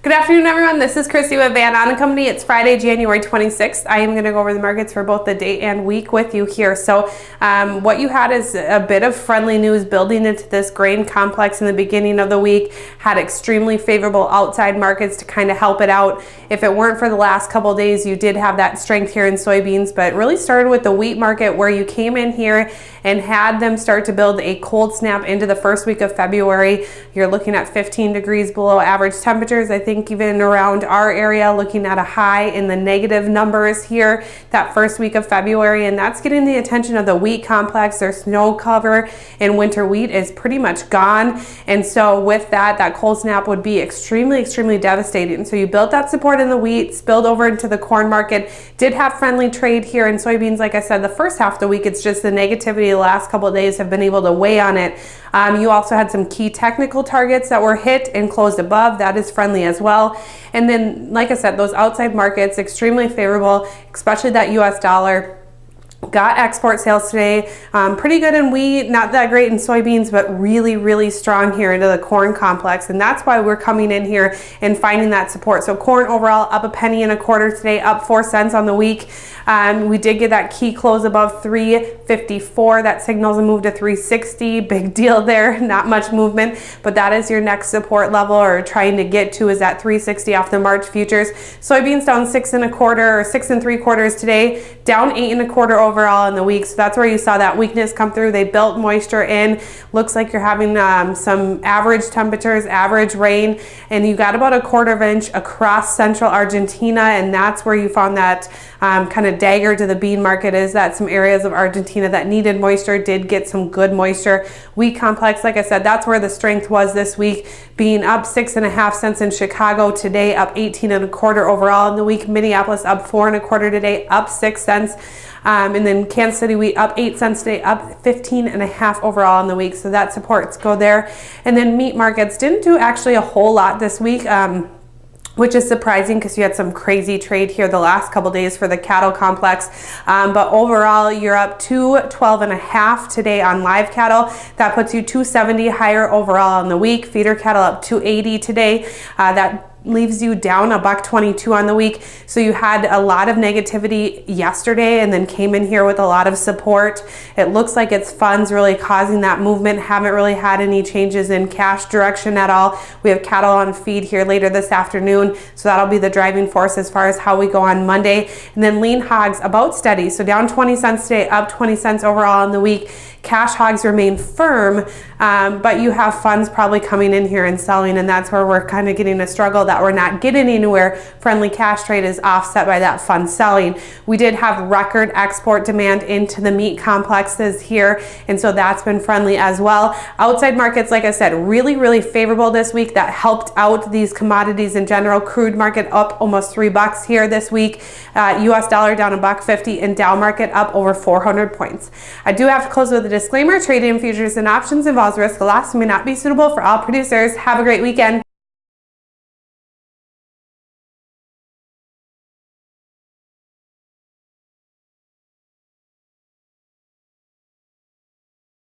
Good afternoon, everyone. This is Christy with Ahn Co. It's Friday, January 26th. I am going to go over the markets for both the day and week with you here. So what you had is a bit of friendly news building into this grain complex in the beginning of the week. Had extremely favorable outside markets to kind of help it out. If it weren't for the last couple days, you did have that strength here in soybeans, but it really started with the wheat market where you came in here and had them start to build a cold snap into the first week of February. You're looking at 15 degrees below average temperatures. I think even around our area, looking at a high in the negative numbers here that first week of February, and that's getting the attention of the wheat complex. Their snow cover in winter wheat is pretty much gone, and so with that, that cold snap would be extremely devastating. So you built that support in the wheat, spilled over into the corn market, did have friendly trade here in soybeans. Like I said, the first half of the week, it's just the negativity the last couple of days have been able to weigh on it. You also had some key technical targets that were hit and closed above. That is friendly as well. And then, like I said, those outside markets, extremely favorable, especially that US dollar. Got export sales today, pretty good in wheat, not that great in soybeans, but really strong here into the corn complex. And that's why we're coming in here and finding that support. So corn overall up 1.25 pennies today, up 4 cents on the week. We did get that key close above 354. That signals a move to 360. Big deal there, not much movement, but that is your next support level, or trying to get to, is that 360 off the March futures. Soybeans down 6 1/4 or 6 3/4 today, down 8 1/4 overall in the week. So that's where you saw that weakness come through. They built moisture in. Looks like you're having some average temperatures, average rain, and you got about 1/4 inch across central Argentina, and that's where you found that kind of dagger to the bean market, is that some areas of Argentina that needed moisture did get some good moisture. Wheat complex, like I said, that's where the strength was this week, being up 6.5 cents in Chicago today, up 18 1/4 overall in the week. Minneapolis up 4 1/4 today, up 6 cents. And then Kansas City wheat up 8 cents today, up 15.5 overall in the week. So that supports go there. And then meat markets didn't do actually a whole lot this week, which is surprising because you had some crazy trade here the last couple days for the cattle complex. But overall, you're up 212.5 today on live cattle. That puts you 270 higher overall in the week. Feeder cattle up 280 today. That leaves you down $1.22 on the week. So you had a lot of negativity yesterday and then came in here with a lot of support. It looks like it's funds really causing that movement. Haven't really had any changes in cash direction at all. We have cattle on feed here later this afternoon, so that'll be the driving force as far as how we go on Monday. And then lean hogs about steady, so down 20 cents today, up 20 cents overall in the week. Cash hogs remain firm, but you have funds probably coming in here and selling, and that's where we're kind of getting a struggle, that we're not getting anywhere. Friendly cash trade is offset by that fund selling. We did have record export demand into the meat complexes here, and so that's been friendly as well. Outside markets, like I said, really favorable this week. That helped out these commodities in general. Crude market up almost $3 here this week. US dollar down $1.50, and Dow market up over 400 points. I do have to close with a disclaimer. Trading in futures and options involves risk. The loss may not be suitable for all producers. Have a great weekend.